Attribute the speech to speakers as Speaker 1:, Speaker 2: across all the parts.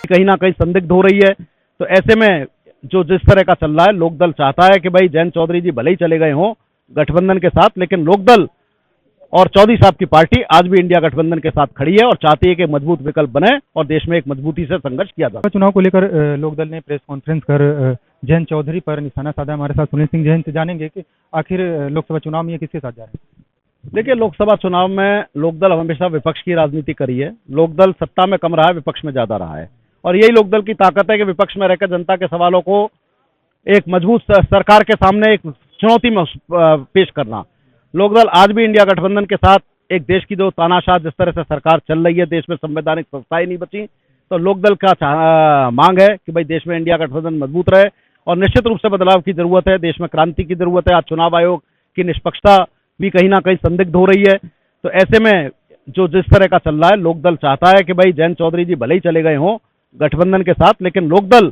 Speaker 1: कहीं ना कहीं संदिग्ध हो रही है। तो ऐसे में जो जिस तरह का चल रहा है, लोकदल चाहता है कि भाई जयंत चौधरी जी भले ही चले गए हों गठबंधन के साथ, लेकिन लोकदल और चौधरी साहब की पार्टी आज भी इंडिया गठबंधन के साथ खड़ी है और चाहती है कि मजबूत विकल्प बने और देश में एक मजबूती से संघर्ष किया जाए।
Speaker 2: चुनाव को लेकर लोकदल ने प्रेस कॉन्फ्रेंस कर जयंत चौधरी पर निशाना साधा। हमारे साथ सुनील सिंह जैन से जानेंगे कि आखिर लोकसभा चुनाव में ये किसके साथ जा रहे हैं।
Speaker 1: देखिए, लोकसभा चुनाव में लोकदल हमेशा विपक्ष की राजनीति करी है। लोकदल सत्ता में कम रहा है, विपक्ष में ज्यादा रहा है, और यही लोकदल की ताकत है कि विपक्ष में रहकर जनता के सवालों को एक मजबूत सरकार के सामने एक चुनौती में पेश करना। लोकदल आज भी इंडिया गठबंधन के साथ एक देश की जो तानाशाह जिस तरह से सरकार चल रही है, देश में संवैधानिक संस्थाएं नहीं बची, तो लोकदल का मांग है कि भाई देश में इंडिया गठबंधन मजबूत रहे और निश्चित रूप से बदलाव की जरूरत है, देश में क्रांति की जरूरत है। आज चुनाव आयोग की निष्पक्षता भी कहीं ना कहीं संदिग्ध हो रही है। तो ऐसे में जो जिस तरह का चल रहा है, लोकदल चाहता है कि भाई जयंत चौधरी जी भले ही चले गए हों गठबंधन के साथ, लेकिन लोकदल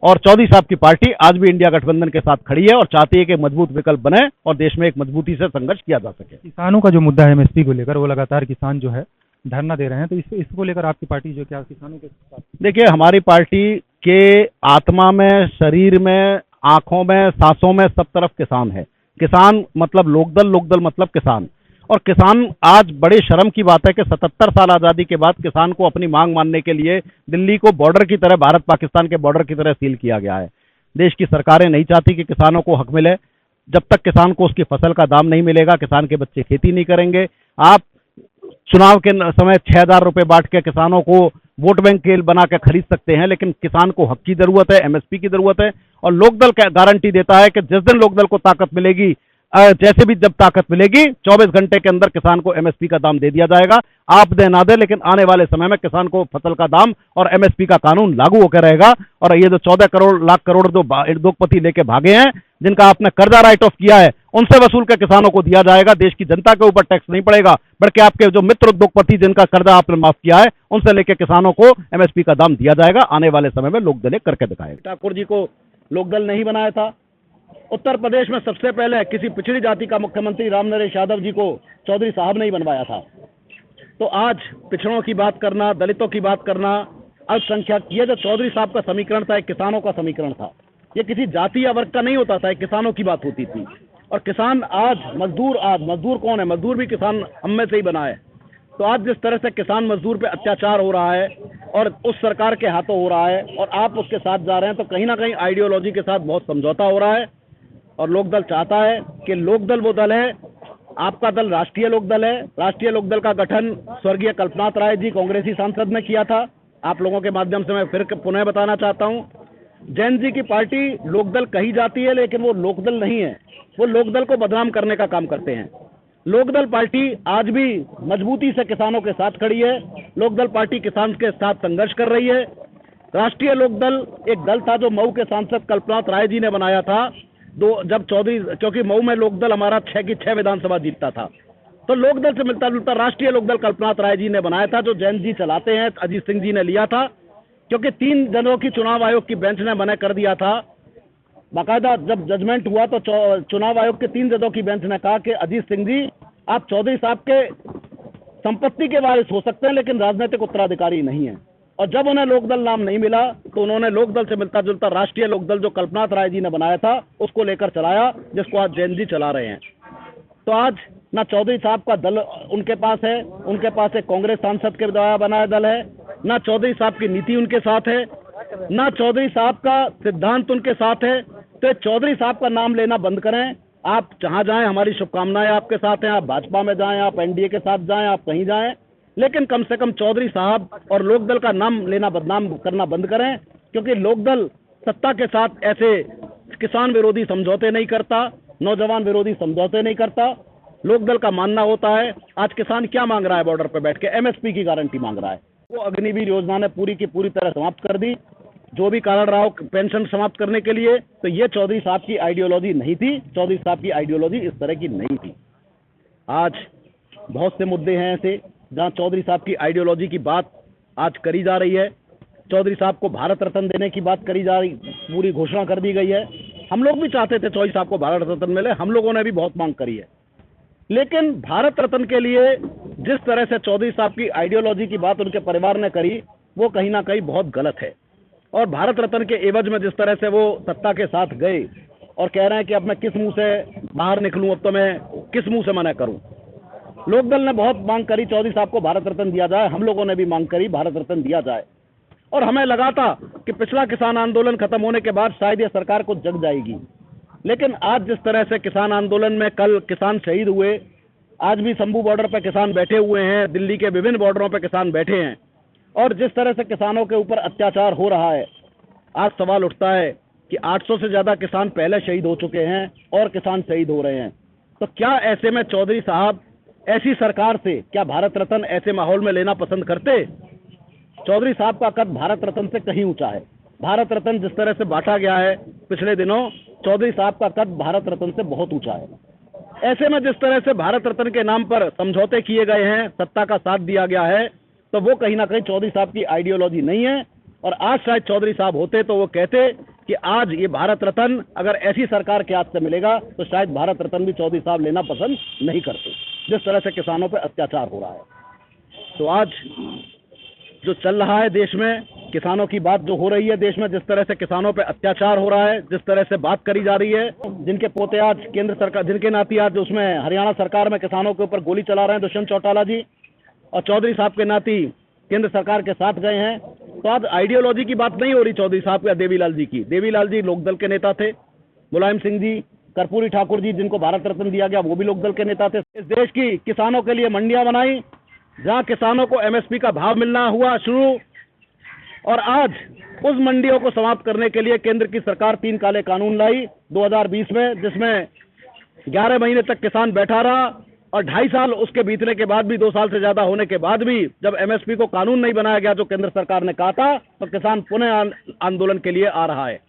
Speaker 1: और चौधरी साहब की पार्टी आज भी इंडिया गठबंधन के साथ खड़ी है और चाहती है कि मजबूत विकल्प बने और देश में एक मजबूती से संघर्ष किया जा सके।
Speaker 2: किसानों का जो मुद्दा है एमएसपी को लेकर, वो लगातार किसान जो है धरना दे रहे हैं, तो इसको लेकर आपकी पार्टी जो क्या किसानों के साथ?
Speaker 1: देखिए, हमारी पार्टी के आत्मा में, शरीर में, आंखों में, सांसों में सब तरफ किसान है। किसान मतलब लोकदल, लोकदल मतलब किसान। और किसान आज बड़े शर्म की बात है कि 77 साल आज़ादी के बाद किसान को अपनी मांग मानने के लिए दिल्ली को बॉर्डर की तरह, भारत पाकिस्तान के बॉर्डर की तरह सील किया गया है। देश की सरकारें नहीं चाहती कि किसानों को हक मिले। जब तक किसान को उसकी फसल का दाम नहीं मिलेगा, किसान के बच्चे खेती नहीं करेंगे। आप चुनाव के समय 6,000 रुपए बांट के किसानों को वोट बैंक के बना के खरीद सकते हैं, लेकिन किसान को हक की जरूरत है, एमएसपी की जरूरत है। और लोकदल गारंटी देता है कि जिस दिन लोकदल को ताकत मिलेगी, जैसे भी जब ताकत मिलेगी, 24 घंटे के अंदर किसान को एमएसपी का दाम दे दिया जाएगा। आप दे ना दे, लेकिन आने वाले समय में किसान को फसल का दाम और एमएसपी का कानून लागू होकर रहेगा। और ये जो 14 लाख करोड़ जो उद्योगपति लेके भागे हैं, जिनका आपने कर्जा राइट ऑफ किया है, उनसे वसूल कर किसानों को दिया जाएगा। देश की जनता के ऊपर टैक्स नहीं पड़ेगा, बल्कि आपके जो मित्र उद्योगपति जिनका कर्जा आपने माफ किया है, उनसे लेकर किसानों को एमएसपी का दाम दिया जाएगा। आने वाले समय में लोकदल करके दिखाएगा। ठाकुर जी को लोकदल नहीं बनाया था। उत्तर प्रदेश में सबसे पहले किसी पिछड़ी जाति का मुख्यमंत्री रामनरेश यादव जी को चौधरी साहब ने ही बनवाया था। तो आज पिछड़ों की बात करना, दलितों की बात करना, अल्पसंख्यक, ये जो चौधरी साहब का समीकरण था, एक किसानों का समीकरण था। ये किसी जाति या वर्ग का नहीं होता था, एक किसानों की बात होती थी। और किसान आज मजदूर कौन है? मजदूर भी किसान हम में से ही बना है। तो आज जिस तरह से किसान मजदूर पे अत्याचार हो रहा है और उस सरकार के हाथों हो रहा है और आप उसके साथ जा रहे हैं, तो कहीं ना कहीं आइडियोलॉजी के साथ बहुत समझौता हो रहा है। और लोकदल चाहता है कि लोकदल वो दल है, आपका दल राष्ट्रीय लोकदल है। राष्ट्रीय लोकदल का गठन स्वर्गीय कल्पनाथ राय जी कांग्रेसी सांसद ने किया था। आप लोगों के माध्यम से मैं फिर पुनः बताना चाहता हूं, जैन जी की पार्टी लोकदल कही जाती है, लेकिन वो लोकदल नहीं है। वो लोकदल को बदनाम करने का काम करते हैं। लोकदल पार्टी आज भी मजबूती से किसानों के साथ खड़ी है। लोकदल पार्टी किसान के साथ संघर्ष कर रही है। राष्ट्रीय लोकदल एक दल था जो मऊ के सांसद कल्पनाथ राय जी ने बनाया था। जब चौधरी, क्योंकि मऊ में लोकदल हमारा 6 की 6 विधानसभा जीतता था, तो लोकदल से मिलता जुलता राष्ट्रीय लोकदल कल्पनाथ राय जी ने बनाया था, जो जैन जी चलाते हैं। अजीत सिंह जी ने लिया था, क्योंकि 3 जनों की चुनाव आयोग की बेंच ने मना कर दिया था। बाकायदा जब जजमेंट हुआ तो चुनाव आयोग के 3 जजों की बेंच ने कहा कि अजीत सिंह जी, आप चौधरी साहब के संपत्ति के वारिस हो सकते हैं, लेकिन राजनीतिक उत्तराधिकारी नहीं है। और जब उन्हें लोकदल नाम नहीं मिला, तो उन्होंने लोकदल से मिलता जुलता राष्ट्रीय लोकदल जो कल्पनाथ राय जी ने बनाया था, उसको लेकर चलाया, जिसको आज जैन जी चला रहे हैं। तो आज ना चौधरी साहब का दल उनके पास है, उनके पास एक कांग्रेस सांसद के द्वारा बनाया दल है, ना चौधरी साहब की नीति उनके साथ है, ना चौधरी साहब का सिद्धांत उनके साथ है। तो चौधरी साहब का नाम लेना बंद करें। आप जहां जाएं, हमारी शुभकामनाएं आपके साथ हैं। आप भाजपा में जाएं, आप एनडीए के साथ जाएं, आप कहीं जाएं, लेकिन कम से कम चौधरी साहब और लोकदल का नाम लेना बदनाम करना बंद करें, क्योंकि लोकदल सत्ता के साथ ऐसे किसान विरोधी समझौते नहीं करता, नौजवान विरोधी समझौते नहीं करता। लोकदल का मानना होता है, आज किसान क्या मांग रहा है बॉर्डर पर बैठ के? एमएसपी की गारंटी मांग रहा है। वो अग्निवीर योजना ने पूरी की पूरी तरह समाप्त कर दी, जो भी कारण रहा हो पेंशन समाप्त करने के लिए। तो ये चौधरी साहब की आइडियोलॉजी नहीं थी। चौधरी साहब की आइडियोलॉजी इस तरह की नहीं थी। आज बहुत से मुद्दे हैं ऐसे जहां चौधरी साहब की आइडियोलॉजी की बात आज करी जा रही है। चौधरी साहब को भारत रत्न देने की बात करी जा रही, पूरी घोषणा कर दी गई है। हम लोग भी चाहते थे चौधरी साहब को भारत रत्न मिले, हम लोगों ने भी बहुत मांग करी है। लेकिन भारत रत्न के लिए जिस तरह से चौधरी साहब की आइडियोलॉजी की बात उनके परिवार ने करी, वो कहीं ना कहीं बहुत गलत है। और भारत रत्न के एवज में जिस तरह से वो सत्ता के साथ गए और कह रहे हैं कि अब मैं किस मुंह से बाहर निकलूं, अब तो मैं किस मुंह से मना करूं। लोकदल ने बहुत मांग करी चौधरी साहब को भारत रत्न दिया जाए, हम लोगों ने भी मांग करी भारत रत्न दिया जाए, और हमें लगा था कि पिछला किसान आंदोलन खत्म होने के बाद शायद ये सरकार को जग जाएगी। लेकिन आज जिस तरह से किसान आंदोलन में कल किसान शहीद हुए, आज भी शंभू बॉर्डर पर किसान बैठे हुए हैं, दिल्ली के विभिन्न बॉर्डरों पर किसान बैठे हैं, और जिस तरह से किसानों के ऊपर अत्याचार हो रहा है, आज सवाल उठता है कि 800 से ज्यादा किसान पहले शहीद हो चुके हैं और किसान शहीद हो रहे हैं। तो क्या ऐसे में चौधरी साहब ऐसी सरकार से क्या भारत रत्न ऐसे माहौल में लेना पसंद करते? चौधरी साहब का कद भारत रत्न से कहीं ऊंचा है। भारत रत्न जिस तरह से बांटा गया है पिछले दिनों, चौधरी साहब का कद भारत रत्न से बहुत ऊंचा है। ऐसे में जिस तरह से भारत रत्न के नाम पर समझौते किए गए हैं, सत्ता का साथ दिया गया है, तो वो कहीं ना कहीं चौधरी साहब की आइडियोलॉजी नहीं है। और आज शायद चौधरी साहब होते तो वो कहते कि आज ये भारत रत्न अगर ऐसी सरकार के हाथ से मिलेगा तो शायद भारत रत्न भी चौधरी साहब लेना पसंद नहीं करते, जिस तरह से किसानों पर अत्याचार हो रहा है। तो आज जो चल रहा है देश में, किसानों की बात जो हो रही है देश में, जिस तरह से किसानों पे अत्याचार हो रहा है, जिस तरह से बात करी जा रही है, जिनके पोते आज केंद्र सरकार, जिनके नाती आज उसमें हरियाणा सरकार में किसानों के ऊपर गोली चला रहे हैं दुष्यंत चौटाला जी, और चौधरी साहब के नाती केंद्र सरकार के साथ गए हैं। तो आज आइडियोलॉजी की बात नहीं हो रही चौधरी साहब या देवीलाल जी की। देवीलाल जी लोकदल के नेता थे, मुलायम सिंह जी, कर्पूरी ठाकुर जी जिनको भारत रत्न दिया गया वो भी लोकदल के नेता थे। इस देश की किसानों के लिए मंडियां बनाई, जहां किसानों को एमएसपी का भाव मिलना हुआ शुरू, और आज उस मंडियों को समाप्त करने के लिए केंद्र की सरकार 3 काले कानून लाई 2020 में, जिसमें 11 महीने तक किसान बैठा रहा, और 2.5 साल उसके बीतने के बाद भी, 2 साल से ज्यादा होने के बाद भी, जब एमएसपी को कानून नहीं बनाया गया जो केंद्र सरकार ने कहा था, तो किसान पुनः आंदोलन के लिए आ रहा है।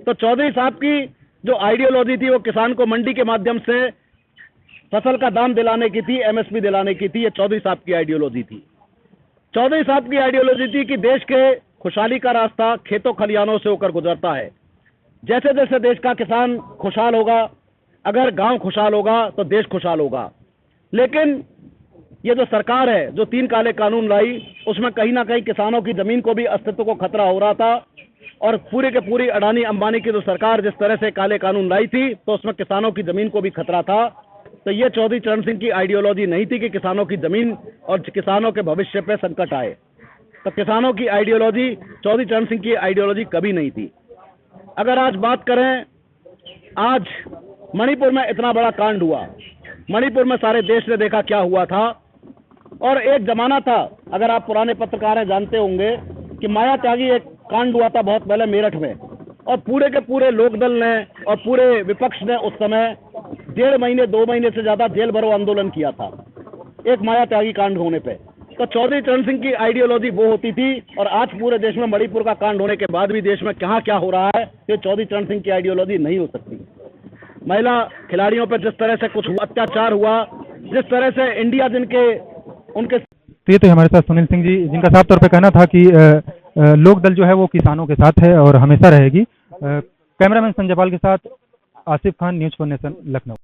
Speaker 1: तो चौधरी साहब की जो आइडियोलॉजी थी वो किसान को मंडी के माध्यम से फसल का दाम दिलाने की थी, एमएसपी दिलाने की थी। ये चौधरी साहब की आइडियोलॉजी थी। चौधरी साहब की आइडियोलॉजी थी कि देश के खुशहाली का रास्ता खेतों खलिहानों से होकर गुजरता है। जैसे जैसे देश का किसान खुशहाल होगा, अगर गांव खुशहाल होगा तो देश खुशहाल होगा। लेकिन ये जो सरकार है जो 3 काले कानून लाई, उसमें कहीं ना कहीं किसानों की जमीन को भी अस्तित्व को खतरा हो रहा था, और पूरी के पूरी अडानी अंबानी की जो सरकार जिस तरह से काले कानून लाई थी, तो उसमें किसानों की जमीन को भी खतरा था। तो ये चौधरी चरण सिंह की आइडियोलॉजी नहीं थी कि किसानों की जमीन और किसानों के भविष्य पे संकट आए। तो किसानों की आइडियोलॉजी, चौधरी चरण सिंह की आइडियोलॉजी कभी नहीं थी। अगर आज बात करें, आज मणिपुर में इतना बड़ा कांड हुआ, मणिपुर में सारे देश ने देखा क्या हुआ था। और एक जमाना था, अगर आप पुराने पत्रकार हैं जानते होंगे कि माया त्यागी एक कांड हुआ था बहुत पहले मेरठ में, और पूरे के पूरे लोकदल ने और पूरे विपक्ष ने उस समय 1.5 महीने 2 महीने से ज्यादा जेल भरो आंदोलन किया था एक माया त्यागी कांड होने पे। तो चौधरी चरण सिंह की आइडियोलॉजी वो होती थी, और आज पूरे देश में मणिपुर का कांड होने के बाद भी देश में कहाँ क्या हो रहा है, ये चौधरी चरण सिंह की आइडियोलॉजी नहीं हो सकती। महिला खिलाड़ियों पर जिस तरह से कुछ अत्याचार हुआ, जिस तरह से इंडिया जिनके उनके,
Speaker 2: तो ये तो हमारे साथ सुनील सिंह जी, जिनका साफ तौर पे कहना था कि लोकदल जो है वो किसानों के साथ है और हमेशा रहेगी। कैमरामैन संजय पाल के साथ आसिफ खान, न्यूज़ 4 नेशन, लखनऊ।